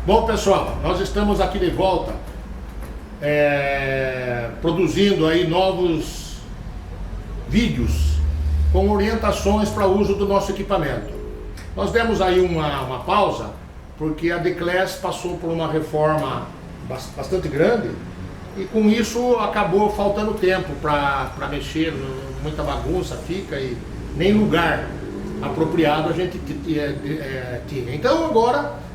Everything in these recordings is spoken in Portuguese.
Bom, pessoal, nós estamos aqui de volta produzindo aí novos vídeos com orientações para o uso do nosso equipamento. Nós demos aí uma pausa porque a Declés passou por uma reforma bastante grande e com isso acabou faltando tempo para mexer, muita bagunça fica e nem lugar apropriado a gente tinha. Então agora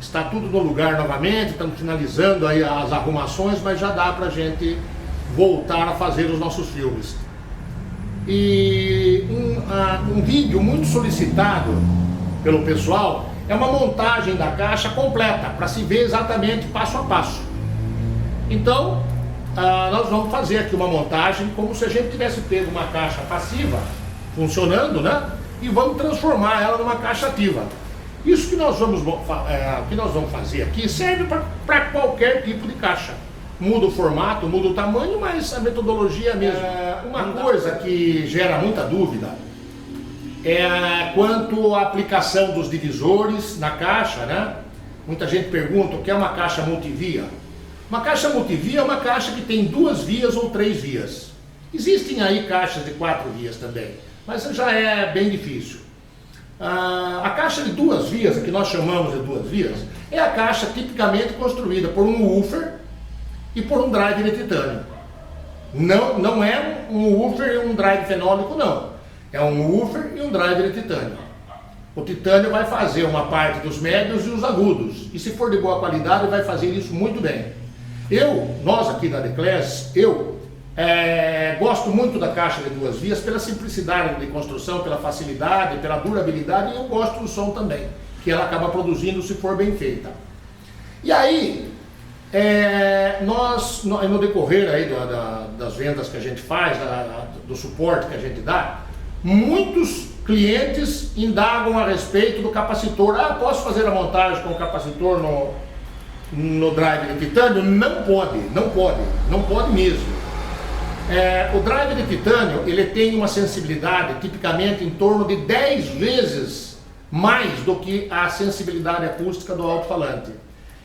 está tudo no lugar novamente, estamos finalizando aí as arrumações, mas já dá para a gente voltar a fazer os nossos filmes. E um vídeo muito solicitado pelo pessoal é uma montagem da caixa completa, para se ver exatamente passo a passo. Então, nós vamos fazer aqui uma montagem como se a gente tivesse pego uma caixa passiva, funcionando, né? E vamos transformar ela numa caixa ativa. Isso que nós vamos fazer aqui serve para qualquer tipo de caixa. Muda o formato, muda o tamanho, mas a metodologia é a mesma. Uma coisa que gera muita dúvida é quanto à aplicação dos divisores na caixa, né? Muita gente pergunta o que é uma caixa multivia. Uma caixa multivia é uma caixa que tem 2 vias ou 3 vias. Existem aí caixas de 4 vias também, mas já é bem difícil. A caixa de 2 vias, a que nós chamamos de 2 vias, é a caixa tipicamente construída por um woofer e por um drive de titânio. Não é um woofer e um drive fenólico, não. É um woofer e um drive de titânio. O titânio vai fazer uma parte dos médios e os agudos, e se for de boa qualidade vai fazer isso muito bem. Nós aqui da Declés, gosto muito da caixa de 2 vias pela simplicidade de construção, pela facilidade, pela durabilidade, e eu gosto do som também, que ela acaba produzindo se for bem feita. E aí, no decorrer aí das vendas que a gente faz, do suporte que a gente dá, muitos clientes indagam a respeito do capacitor. Posso fazer a montagem com o capacitor no drive de titânio? Não pode mesmo. O drive de titânio, ele tem uma sensibilidade tipicamente em torno de 10 vezes mais do que a sensibilidade acústica do alto-falante.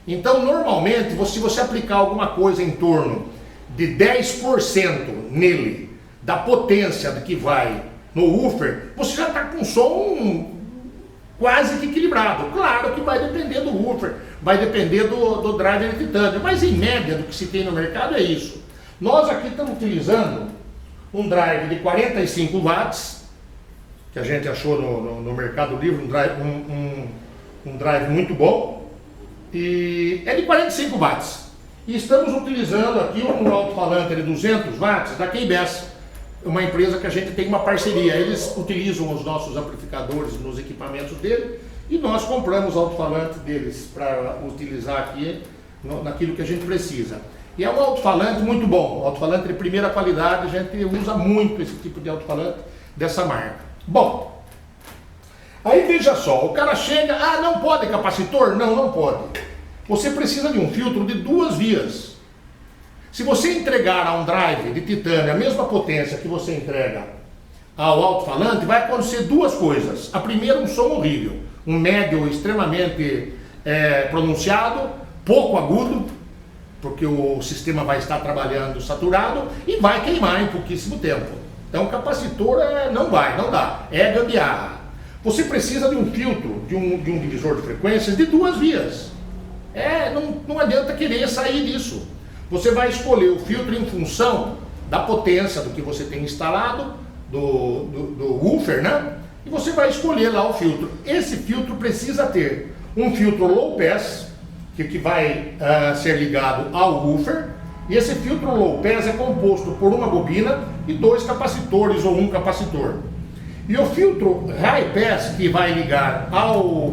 Então, normalmente, se você aplicar alguma coisa em torno de 10% nele, da potência que vai no woofer, você já está com um som quase que equilibrado. Claro que vai depender do woofer, vai depender do drive de titânio, mas em média do que se tem no mercado é isso. Nós aqui estamos utilizando um drive de 45 watts, que a gente achou no Mercado Livre, um drive muito bom, e é de 45 watts. E estamos utilizando aqui um alto-falante de 200 watts da K-Bass, uma empresa que a gente tem uma parceria. Eles utilizam os nossos amplificadores nos equipamentos dele, e nós compramos o alto-falante deles para utilizar aqui naquilo que a gente precisa. E é um alto-falante muito bom, um alto-falante de primeira qualidade, a gente usa muito esse tipo de alto-falante dessa marca. Bom, aí veja só, o cara chega, não pode capacitor? Não pode. Você precisa de um filtro de 2 vias. Se você entregar a um drive de titânio a mesma potência que você entrega ao alto-falante, vai acontecer 2 coisas. A primeira, um som horrível, um médio extremamente pronunciado, pouco agudo, porque o sistema vai estar trabalhando saturado e vai queimar em pouquíssimo tempo. Então capacitor não dá, é gambiarra. Você precisa de um filtro, de um divisor de frequências de 2 vias. Não adianta querer sair disso. Você vai escolher o filtro em função da potência do que você tem instalado, do woofer, né? E você vai escolher lá o filtro. Esse filtro precisa ter um filtro low pass, que vai ser ligado ao woofer, e esse filtro low pass é composto por uma bobina e 2 capacitores ou um capacitor. E o filtro high pass, que vai ligar ao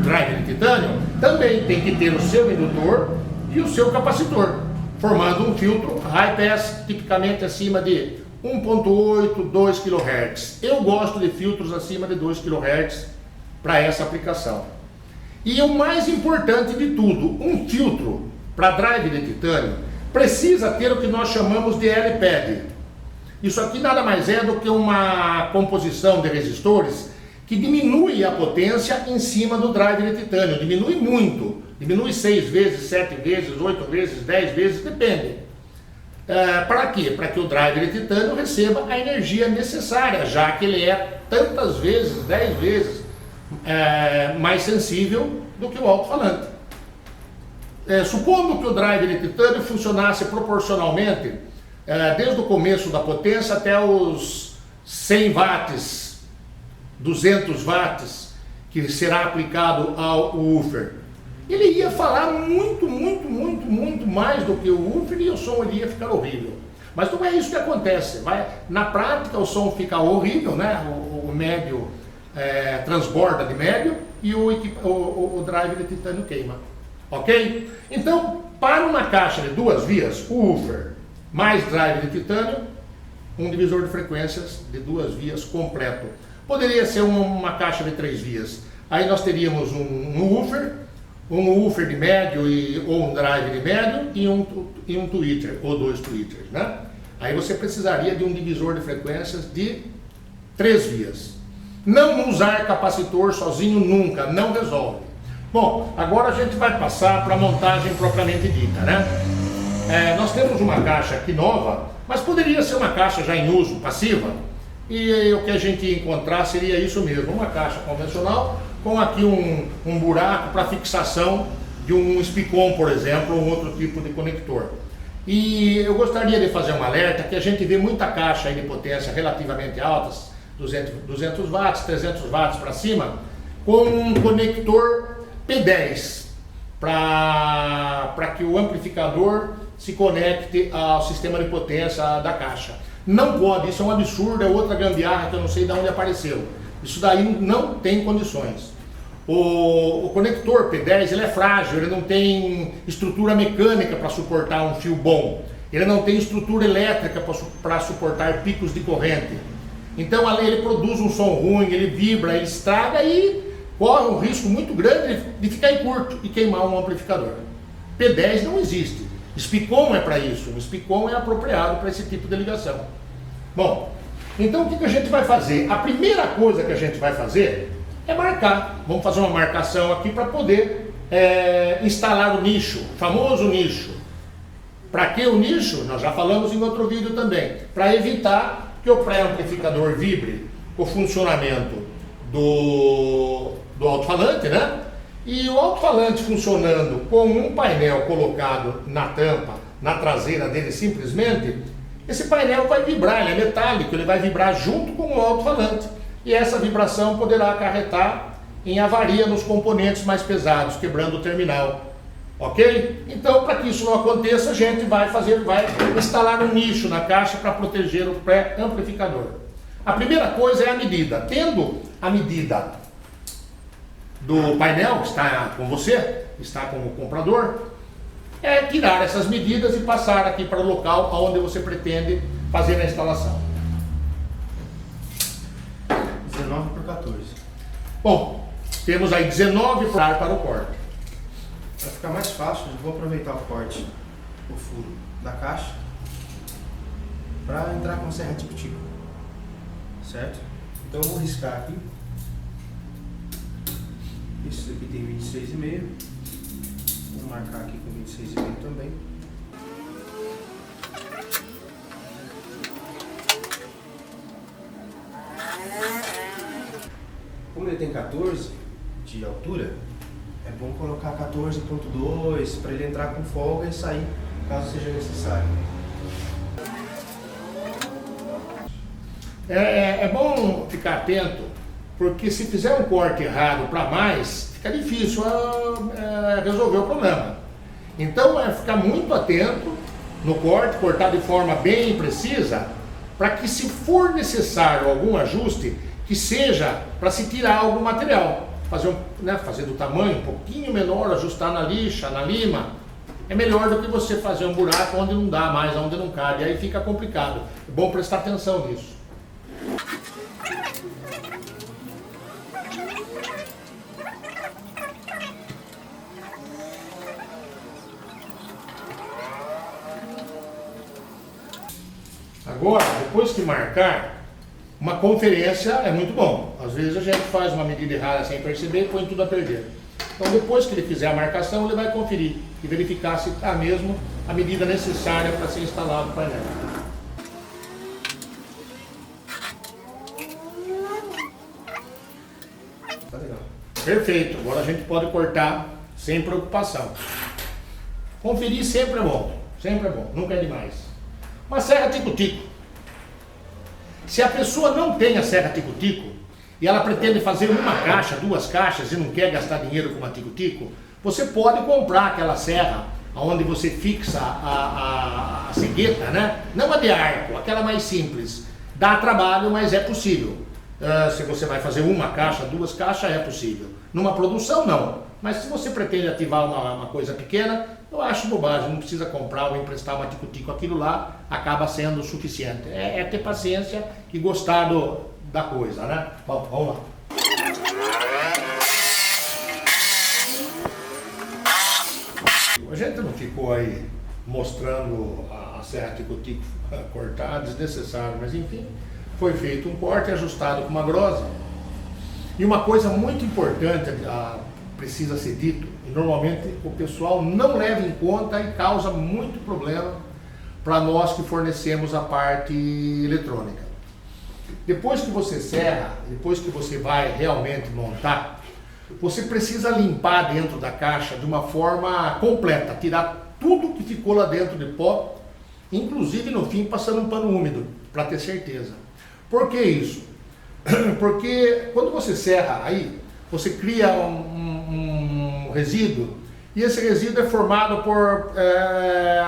drive de titânio, também tem que ter o seu indutor e o seu capacitor, formando um filtro high pass tipicamente acima de 1.8, 2 kHz. Eu gosto de filtros acima de 2 kHz para essa aplicação. E o mais importante de tudo, um filtro para drive de titânio precisa ter o que nós chamamos de L-pad. Isso aqui nada mais é do que uma composição de resistores que diminui a potência em cima do driver de titânio, diminui muito, diminui 6 vezes, 7 vezes, 8 vezes, 10 vezes, depende. Para quê? Para que o driver de titânio receba a energia necessária, já que ele é tantas vezes, 10 vezes mais sensível do que o alto-falante. Supondo que o driver de titânio funcionasse proporcionalmente, desde o começo da potência até os 100 watts, 200 watts, que será aplicado ao woofer, ele ia falar muito mais do que o woofer e o som iria ficar horrível. Mas não é isso que acontece. Na prática o som fica horrível, né? O médio transborda de médio e o driver de titânio queima. Ok? Então, para uma caixa de 2 vias, o woofer mais driver de titânio, um divisor de frequências de 2 vias completo. Poderia ser uma caixa de 3 vias. Aí nós teríamos um woofer de médio ou um drive de médio e um tweeter, ou 2 tweeters, né? Aí você precisaria de um divisor de frequências de 3 vias. Não usar capacitor sozinho nunca, não resolve. Bom, agora a gente vai passar para a montagem propriamente dita, né? Nós temos uma caixa aqui nova, mas poderia ser uma caixa já em uso, passiva, e o que a gente ia encontrar seria isso mesmo, uma caixa convencional, com aqui um buraco para fixação de um SPICON, por exemplo, ou outro tipo de conector. E eu gostaria de fazer um alerta que a gente vê muita caixa aí de potência relativamente altas, 200 watts, 300 watts para cima, com um conector P10, para que o amplificador se conecte ao sistema de potência da caixa. Não pode, isso é um absurdo, é outra gambiarra que eu não sei de onde apareceu. Isso daí não tem condições. O conector P10 ele é frágil, ele não tem estrutura mecânica para suportar um fio bom. Ele não tem estrutura elétrica para suportar picos de corrente. Então ele produz um som ruim, ele vibra, ele estraga e corre um risco muito grande de ficar em curto e queimar um amplificador. P10 não existe. SPICON é para isso. O SPICON é apropriado para esse tipo de ligação. Bom, então o que a gente vai fazer? A primeira coisa que a gente vai fazer é marcar. Vamos fazer uma marcação aqui para poder instalar o nicho, o famoso nicho. Para que o nicho? Nós já falamos em outro vídeo também. Para evitar que o pré-amplificador vibre o funcionamento do alto-falante, né? E o alto-falante funcionando com um painel colocado na tampa, na traseira dele simplesmente, esse painel vai vibrar, ele é metálico, ele vai vibrar junto com o alto-falante. E essa vibração poderá acarretar em avaria nos componentes mais pesados, quebrando o terminal. Ok? Então, para que isso não aconteça, a gente vai instalar um nicho na caixa para proteger o pré-amplificador. A primeira coisa é a medida. Tendo a medida do painel, que está com você, está com o comprador, é tirar essas medidas e passar aqui para o local onde você pretende fazer a instalação. 19 por 14. Bom, temos aí 19 para o corte. Para ficar mais fácil, eu vou aproveitar o corte, o furo da caixa, para entrar com serra tico-tico, certo? Então eu vou riscar aqui. Esse aqui tem 26,5. Vou marcar aqui com 26,5 também. Como ele tem 14 de altura, é bom colocar 14,2 para ele entrar com folga e sair caso seja necessário. É bom ficar atento, porque se fizer um corte errado para mais, fica difícil resolver o problema. Então ficar muito atento no corte, cortar de forma bem precisa, para que se for necessário algum ajuste, que seja para se tirar algum material. Fazer do tamanho um pouquinho menor, ajustar na lixa, na lima, é melhor do que você fazer um buraco onde não dá mais, onde não cabe, aí fica complicado. É bom prestar atenção nisso. Agora, depois que marcar, uma conferência é muito bom. Às vezes a gente faz uma medida errada sem perceber e põe tudo a perder. Então depois que ele fizer a marcação, ele vai conferir e verificar se está mesmo a medida necessária para ser instalado o painel. Tá legal. Perfeito, agora a gente pode cortar sem preocupação. Conferir sempre é bom, nunca é demais. Uma serra tico-tico. Se a pessoa não tem a serra tico-tico e ela pretende fazer uma caixa, 2 caixas e não quer gastar dinheiro com uma tico-tico, você pode comprar aquela serra onde você fixa a cegueta, né? Não a de arco, aquela mais simples. Dá trabalho, mas é possível. Se você vai fazer uma caixa, 2 caixas, é possível. Numa produção, não. Mas se você pretende ativar uma coisa pequena, eu acho bobagem, não precisa comprar ou emprestar uma tico-tico. Aquilo lá acaba sendo o suficiente. É ter paciência e gostar da coisa, né? Bom, vamos lá. A gente não ficou aí mostrando a serra tico-tico cortada, desnecessário, mas enfim, foi feito um corte ajustado com uma grosa. E uma coisa muito importante precisa ser dito, e normalmente o pessoal não leva em conta e causa muito problema para nós que fornecemos a parte eletrônica. Depois que você serra, depois que você vai realmente montar, você precisa limpar dentro da caixa de uma forma completa, tirar tudo que ficou lá dentro de pó, inclusive no fim passando um pano úmido, para ter certeza. Por que isso? Porque quando você serra aí, você cria um resíduo, e esse resíduo é formado por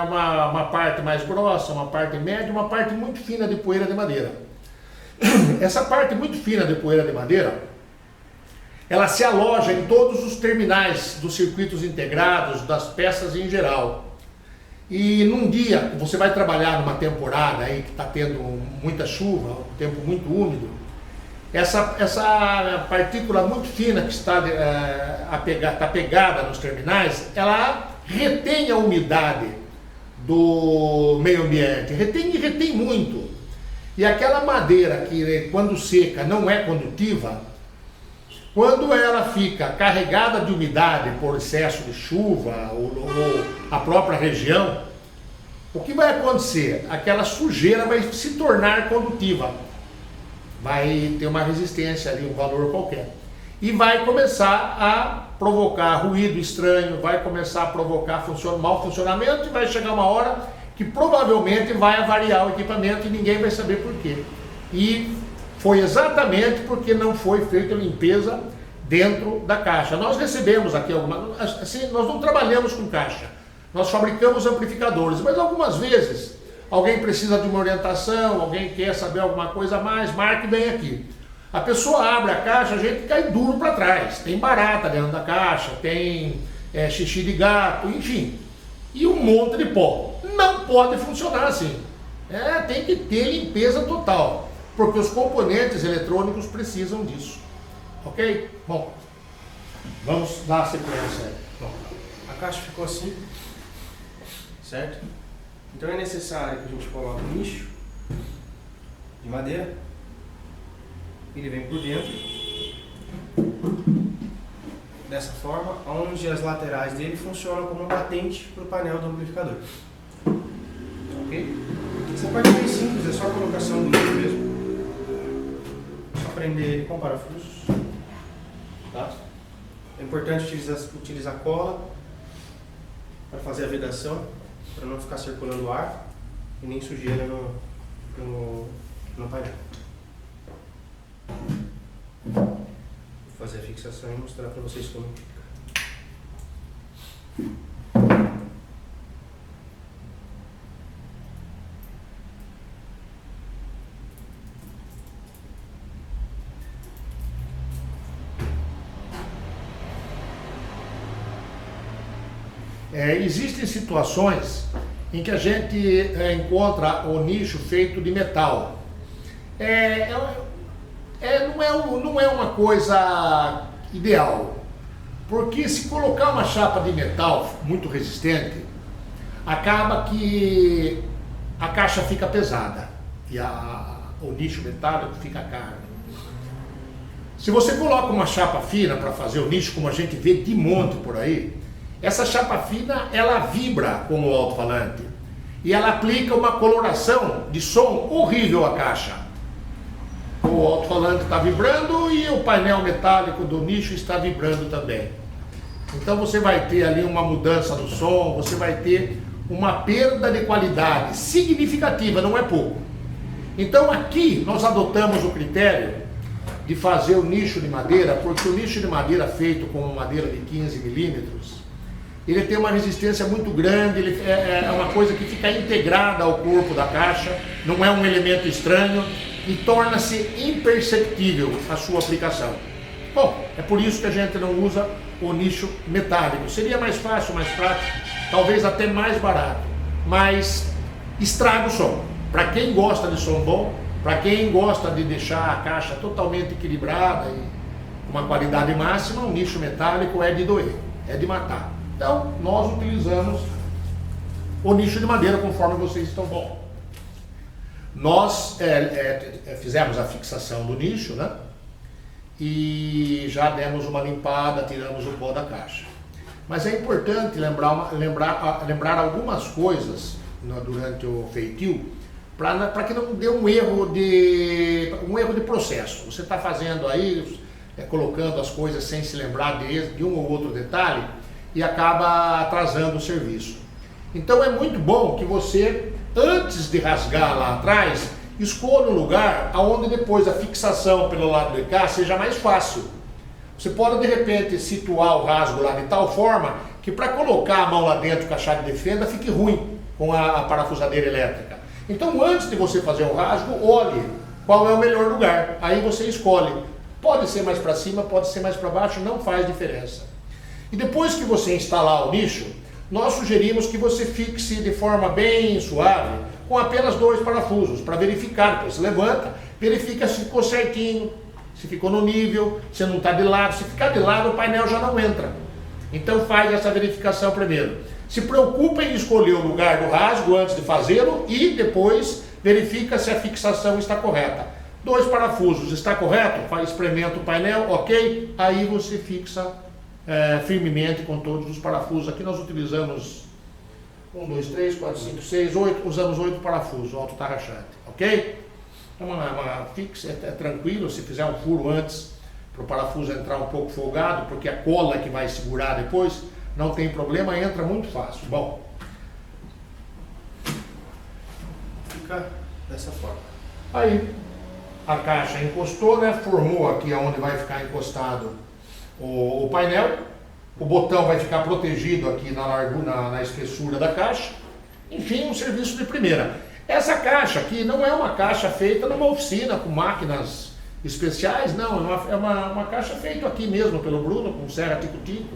uma parte mais grossa, uma parte média e uma parte muito fina de poeira de madeira. Essa parte muito fina de poeira de madeira, ela se aloja em todos os terminais dos circuitos integrados, das peças em geral. E num dia, você vai trabalhar numa temporada aí que está tendo muita chuva, um tempo muito úmido, essa partícula muito fina que está pegada nos terminais, ela retém a umidade do meio ambiente, retém muito. E aquela madeira que quando seca não é condutiva, quando ela fica carregada de umidade por excesso de chuva ou a própria região, o que vai acontecer? Aquela sujeira vai se tornar condutiva. Vai ter uma resistência ali, um valor qualquer. E vai começar a provocar ruído estranho, vai começar a provocar mau funcionamento e vai chegar uma hora que provavelmente vai avariar o equipamento e ninguém vai saber por quê. E foi exatamente porque não foi feita a limpeza dentro da caixa. Nós recebemos aqui assim, nós não trabalhamos com caixa, nós fabricamos amplificadores, mas algumas vezes alguém precisa de uma orientação, alguém quer saber alguma coisa a mais, marque bem aqui. A pessoa abre a caixa, a gente cai duro para trás. Tem barata dentro da caixa, tem xixi de gato, enfim. E um monte de pó. Não pode funcionar assim. Tem que ter limpeza total, porque os componentes eletrônicos precisam disso. Ok? Bom, vamos dar a sequência aí. Bom, a caixa ficou assim, certo? Então é necessário que a gente coloque um nicho de madeira, ele vem por dentro, dessa forma, onde as laterais dele funcionam como um batente para o painel do amplificador. Ok? Essa parte é bem simples, é só a colocação do nicho mesmo. Só prender ele com parafusos. Tá? É importante utilizar cola para fazer a vedação, para não ficar circulando ar e nem sujeira no painel. Vou fazer a fixação e mostrar para vocês como fica. Existem situações em que a gente encontra o nicho feito de metal. Não é uma coisa ideal, porque se colocar uma chapa de metal muito resistente, acaba que a caixa fica pesada e o nicho metálico fica caro. Se você coloca uma chapa fina para fazer o nicho, como a gente vê de monte por aí, essa chapa fina ela vibra com o alto-falante e ela aplica uma coloração de som horrível à caixa. O alto-falante está vibrando e o painel metálico do nicho está vibrando também. Então você vai ter ali uma mudança do som, você vai ter uma perda de qualidade significativa, não é pouco. Então aqui nós adotamos o critério de fazer o nicho de madeira, porque o nicho de madeira feito com madeira de 15 milímetros, ele tem uma resistência muito grande, ele é uma coisa que fica integrada ao corpo da caixa, não é um elemento estranho e torna-se imperceptível a sua aplicação. Bom, é por isso que a gente não usa o nicho metálico. Seria mais fácil, mais prático, talvez até mais barato, mas estraga o som. Para quem gosta de som bom, para quem gosta de deixar a caixa totalmente equilibrada e com uma qualidade máxima, o nicho metálico é de doer, é de matar. Então, nós utilizamos o nicho de madeira conforme vocês estão bom. Nós fizemos a fixação do nicho, né? E já demos uma limpada, tiramos o pó da caixa. Mas é importante lembrar algumas coisas durante o feitio, para que não dê um erro de processo. Você está fazendo aí, colocando as coisas sem se lembrar de um ou outro detalhe e acaba atrasando o serviço. Então é muito bom que você, antes de rasgar lá atrás, escolha um lugar onde depois a fixação pelo lado de cá seja mais fácil. Você pode de repente situar o rasgo lá de tal forma que para colocar a mão lá dentro com a chave de fenda fique ruim com a parafusadeira elétrica. Então antes de você fazer o rasgo, olhe qual é o melhor lugar. Aí você escolhe. Pode ser mais para cima, pode ser mais para baixo, não faz diferença. E depois que você instalar o nicho, nós sugerimos que você fixe de forma bem suave com apenas 2 parafusos, para verificar. Depois você levanta, verifica se ficou certinho, se ficou no nível, se não está de lado. Se ficar de lado, o painel já não entra. Então faz essa verificação primeiro. Se preocupa em escolher o lugar do rasgo antes de fazê-lo e depois verifica se a fixação está correta. 2 parafusos, está correto? Experimenta o painel, ok? Aí você fixa firmemente com todos os parafusos. Aqui nós utilizamos 1, 2, 3, 4, 5, 6, 8, usamos 8 parafusos, o auto-tarrachante, ok? Uma fixa, é tranquilo, se fizer um furo antes, para o parafuso entrar um pouco folgado, porque a cola que vai segurar depois, não tem problema, entra muito fácil. Bom, fica dessa forma. Aí, a caixa encostou, né? Formou aqui onde vai ficar encostado o painel. O botão vai ficar protegido aqui na espessura da caixa. Enfim, um serviço de primeira. Essa caixa aqui não é uma caixa feita numa oficina com máquinas especiais, não. É uma caixa feita aqui mesmo pelo Bruno, com serra tico-tico.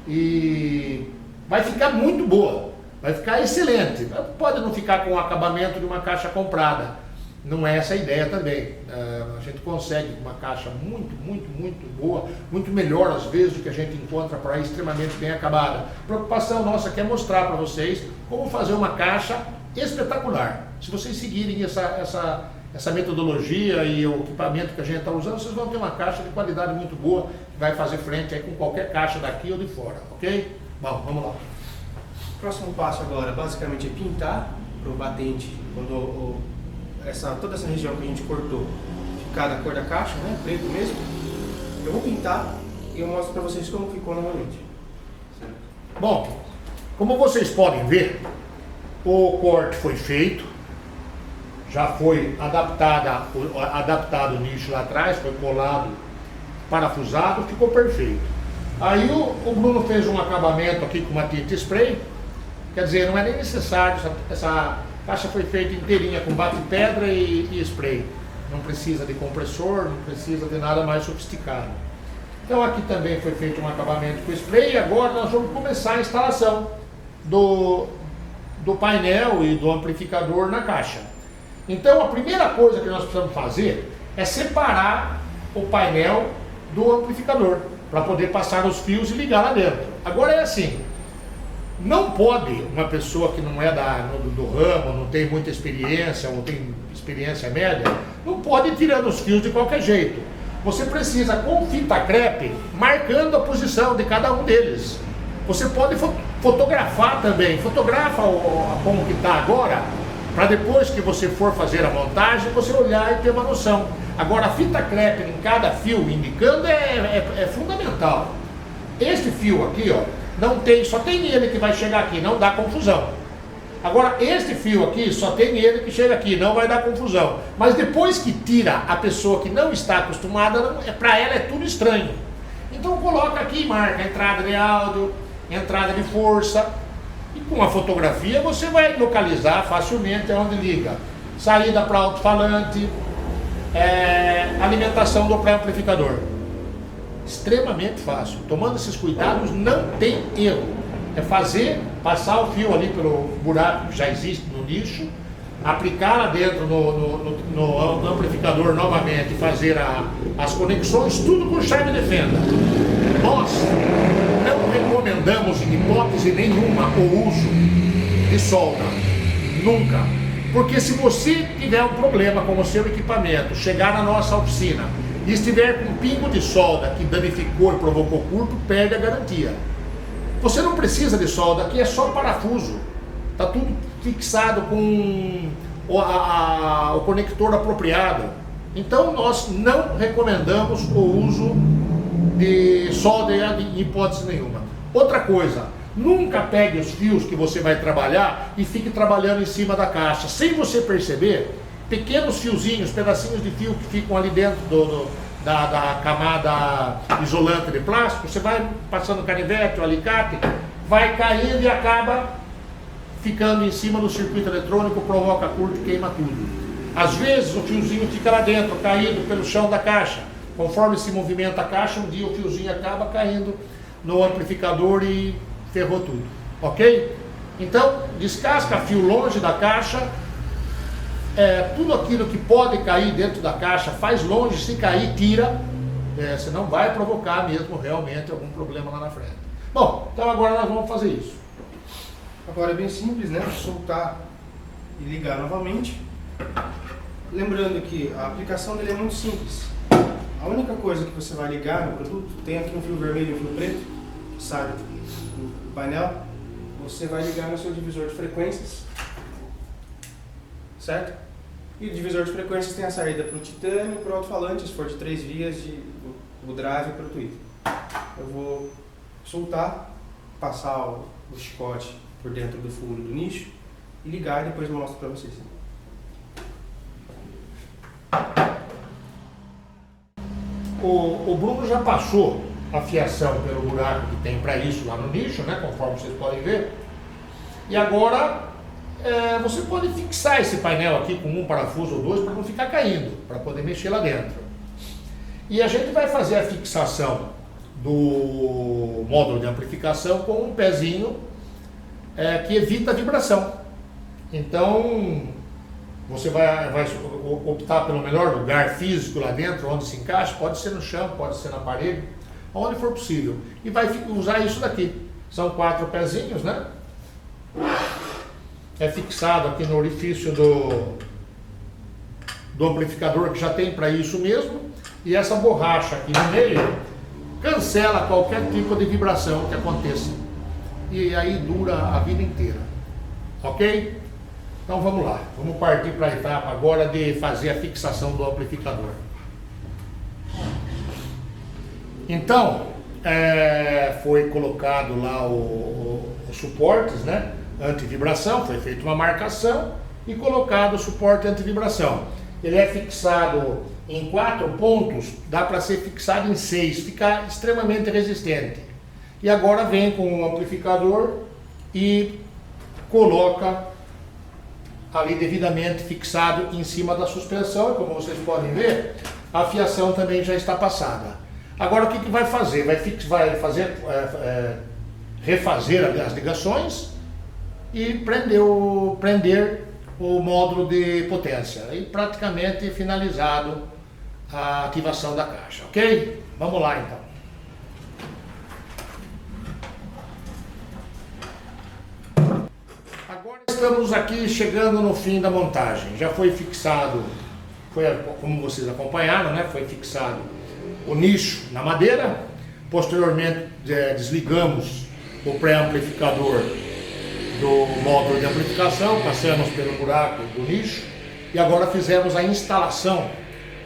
E vai ficar muito boa, vai ficar excelente. Pode não ficar com o acabamento de uma caixa comprada. Não é essa a ideia também. A gente consegue uma caixa muito boa, muito melhor às vezes do que a gente encontra por aí, extremamente bem acabada. A preocupação nossa aqui é mostrar para vocês como fazer uma caixa espetacular. Se vocês seguirem essa metodologia e o equipamento que a gente está usando, vocês vão ter uma caixa de qualidade muito boa, que vai fazer frente aí com qualquer caixa daqui ou de fora, ok? Bom, vamos lá. O próximo passo agora basicamente é pintar para o batente, quando toda essa região que a gente cortou ficar da cor da caixa, né? Preto mesmo. Eu vou pintar e eu mostro para vocês como ficou novamente. Certo? Bom, como vocês podem ver, o corte foi feito, já foi adaptado o nicho lá atrás, foi colado, parafusado, ficou perfeito. Aí o Bruno fez um acabamento aqui com uma tinta spray, quer dizer, não é nem necessário, essa caixa foi feita inteirinha com bate-pedra e spray. Não precisa de compressor, não precisa de nada mais sofisticado. Então aqui também foi feito um acabamento com spray e agora nós vamos começar a instalação do painel e do amplificador na caixa. Então a primeira coisa que nós precisamos fazer é separar o painel do amplificador, para poder passar os fios e ligar lá dentro. Agora é assim, Não pode uma pessoa que não é do ramo, não tem muita experiência, ou tem experiência média, não pode ir tirando os fios de qualquer jeito. Você precisa, com fita crepe, marcando a posição de cada um deles. Você pode fotografar também, fotografa como que está agora, para depois que você for fazer a montagem, você olhar e ter uma noção. Agora, a fita crepe em cada fio indicando é fundamental. Este fio aqui, ó, só tem ele que vai chegar aqui, não dá confusão. Agora, este fio aqui, só tem ele que chega aqui, não vai dar confusão. Mas depois que tira a pessoa que não está acostumada, para ela é tudo estranho. Então coloca aqui e marca entrada de áudio, entrada de força. E com a fotografia você vai localizar facilmente onde liga. Saída para alto-falante, alimentação do pré-amplificador. Extremamente fácil. Tomando esses cuidados, não tem erro. É passar o fio ali pelo buraco que já existe no nicho, aplicar lá dentro no amplificador novamente e fazer as conexões, tudo com chave de fenda. Nós não recomendamos em hipótese nenhuma o uso de solda. Nunca. Porque se você tiver um problema com o seu equipamento, chegar na nossa oficina e estiver com um pingo de solda que danificou e provocou curto, perde a garantia. Você não precisa de solda, aqui é só parafuso. Está tudo fixado com o conector apropriado. Então nós não recomendamos o uso de solda em hipótese nenhuma. Outra coisa, nunca pegue os fios que você vai trabalhar e fique trabalhando em cima da caixa. Sem você perceber, pequenos fiozinhos, pedacinhos de fio que ficam ali dentro da camada isolante de plástico, você vai passando canivete ou alicate, vai caindo e acaba ficando em cima do circuito eletrônico, provoca curto e queima tudo. Às vezes o fiozinho fica lá dentro, caído pelo chão da caixa. Conforme se movimenta a caixa, um dia o fiozinho acaba caindo no amplificador e ferrou tudo. Ok? Então, descasca fio longe da caixa. Tudo aquilo que pode cair dentro da caixa, faz longe, se cair, tira, senão vai provocar mesmo realmente algum problema lá na frente. Bom, então agora nós vamos fazer isso. Agora é bem simples, né? Soltar e ligar novamente. Lembrando que a aplicação dele é muito simples. A única coisa que você vai ligar no produto, tem aqui um fio vermelho e um fio preto, que sai do painel, você vai ligar no seu divisor de frequências, certo? E o divisor de frequências tem a saída para o titânio e para o alto-falante, se for de 3 vias, o drive para o tweeter. Eu vou soltar, passar o chicote por dentro do furo do nicho e ligar e depois eu mostro para vocês. O Bruno já passou a fiação pelo buraco que tem para isso lá no nicho, né, conforme vocês podem ver. E agora você pode fixar esse painel aqui com um parafuso ou dois para não ficar caindo, para poder mexer lá dentro. E a gente vai fazer a fixação do módulo de amplificação com um pezinho que evita a vibração. Então você vai optar pelo melhor lugar físico lá dentro, onde se encaixa, pode ser no chão, pode ser na parede, onde for possível. E vai usar isso daqui. São 4 pezinhos, né? É fixado aqui no orifício do amplificador, que já tem para isso mesmo. E essa borracha aqui no meio cancela qualquer tipo de vibração que aconteça. E aí dura a vida inteira. Ok? Então vamos lá. Vamos partir para a etapa agora de fazer a fixação do amplificador. Então, foi colocado lá os suportes, né? Antivibração, foi feita uma marcação e colocado o suporte antivibração. Ele é fixado em 4 pontos, dá para ser fixado em 6, fica extremamente resistente. E agora vem com o amplificador e coloca ali devidamente fixado em cima da suspensão. Como vocês podem ver, a fiação também já está passada. Agora o que vai fazer? Vai refazer as ligações e prender o módulo de potência. E praticamente finalizado a ativação da caixa, ok? Vamos lá então. Agora estamos aqui chegando no fim da montagem. Já foi fixado, como vocês acompanharam, né? Foi fixado o nicho na madeira. Posteriormente desligamos o pré-amplificador do módulo de amplificação, passamos pelo buraco do nicho e agora fizemos a instalação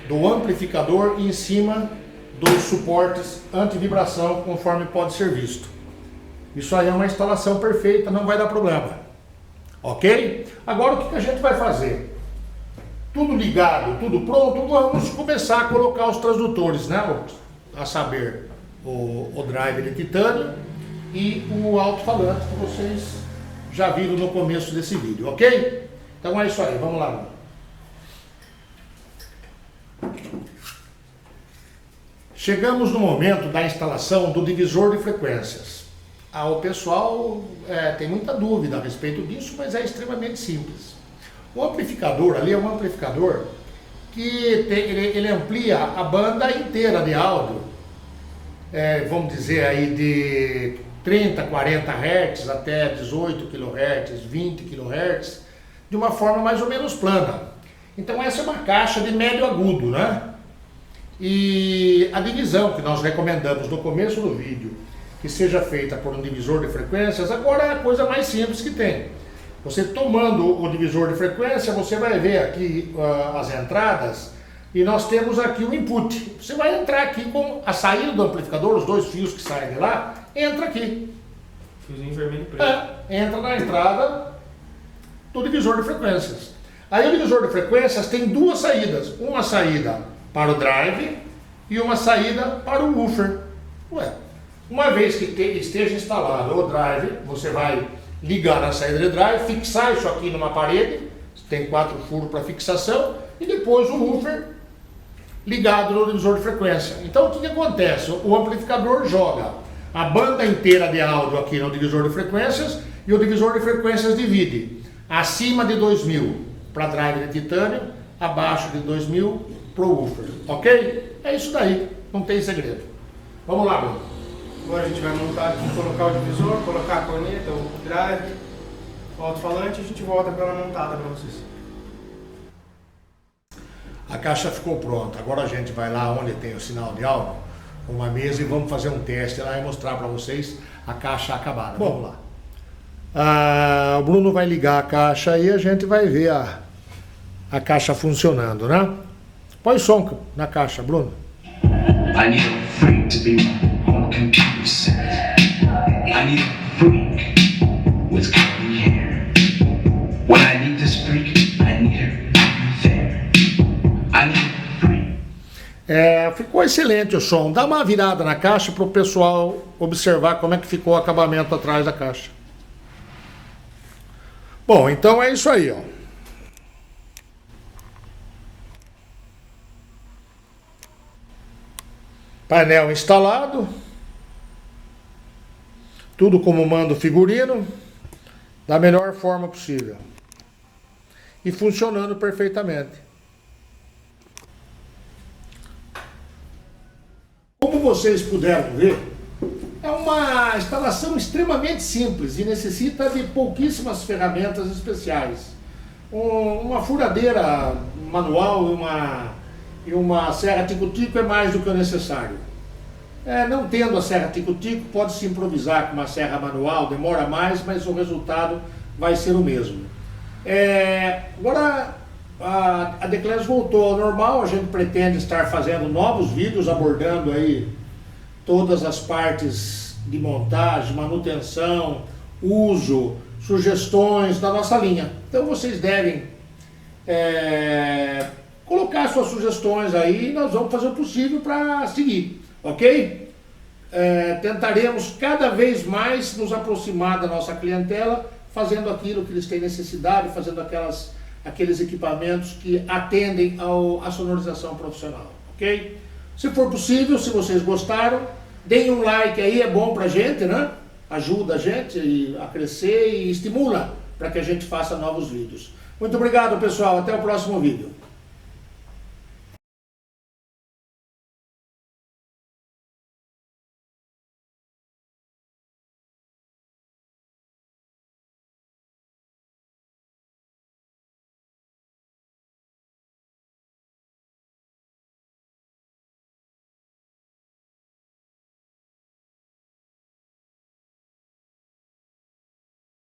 do amplificador em cima dos suportes anti-vibração, conforme pode ser visto. Isso aí é uma instalação perfeita, não vai dar problema. Ok? Agora o que a gente vai fazer? Tudo ligado, tudo pronto, vamos começar a colocar os transdutores, né? A saber, o drive de titânio e o alto-falante que vocês já viram no começo desse vídeo, ok? Então é isso aí, vamos lá. Chegamos no momento da instalação do divisor de frequências. O pessoal tem muita dúvida a respeito disso, mas é extremamente simples. O amplificador ali é um amplificador que ele amplia a banda inteira de áudio, vamos dizer aí de 30, 40 Hz até 18 kHz, 20 kHz, de uma forma mais ou menos plana. Então essa é uma caixa de médio agudo, né? E a divisão que nós recomendamos no começo do vídeo, que seja feita por um divisor de frequências, agora é a coisa mais simples que tem. Você tomando o divisor de frequência, você vai ver aqui as entradas e nós temos aqui o input. Você vai entrar aqui com a saída do amplificador, os dois fios que saem de lá, entra aqui. Fiozinho vermelho e preto. Entra na entrada do divisor de frequências. Aí o divisor de frequências tem duas saídas. Uma saída para o drive e uma saída para o woofer. Uma vez que esteja instalado o drive, você vai ligar na saída de drive, fixar isso aqui numa parede, tem 4 furos para fixação, e depois o woofer ligado no divisor de frequência. Então o que acontece? O amplificador joga a banda inteira de áudio aqui no divisor de frequências e o divisor de frequências divide acima de 2000 para drive de titânio, abaixo de 2000 para o woofer, ok? É isso daí, não tem segredo. Vamos lá, Bruno. Agora a gente vai montar aqui, colocar o divisor, colocar a corneta, o drive, o alto-falante e a gente volta para ela montada para vocês. A caixa ficou pronta, agora a gente vai lá onde tem o sinal de áudio, uma mesa, e vamos fazer um teste lá e mostrar para vocês a caixa acabada. Vamos lá. O Bruno vai ligar a caixa e a gente vai ver a caixa funcionando, né? Põe som na caixa, Bruno. I need a freak to be on computer set. I need a freak with curly hair. When I need this freak, I need her there. I need a freak. Ficou excelente o som. Dá uma virada na caixa para o pessoal observar como é que ficou o acabamento atrás da caixa. Bom, então é isso aí, ó. Painel instalado, tudo como manda o figurino, da melhor forma possível e funcionando perfeitamente. Como vocês puderam ver, é uma instalação extremamente simples e necessita de pouquíssimas ferramentas especiais. Uma furadeira manual e uma serra tico-tico é mais do que o necessário. Não tendo a serra tico-tico, pode-se improvisar com uma serra manual, demora mais, mas o resultado vai ser o mesmo. Agora a Declés voltou ao normal, a gente pretende estar fazendo novos vídeos abordando aí todas as partes de montagem, manutenção, uso, sugestões da nossa linha. Então vocês devem colocar suas sugestões aí e nós vamos fazer o possível para seguir, ok? Tentaremos cada vez mais nos aproximar da nossa clientela, fazendo aquilo que eles têm necessidade, fazendo aqueles equipamentos que atendem à sonorização profissional, ok? Se for possível, se vocês gostaram, deem um like aí, é bom pra gente, né? Ajuda a gente a crescer e estimula para que a gente faça novos vídeos. Muito obrigado, pessoal. Até o próximo vídeo.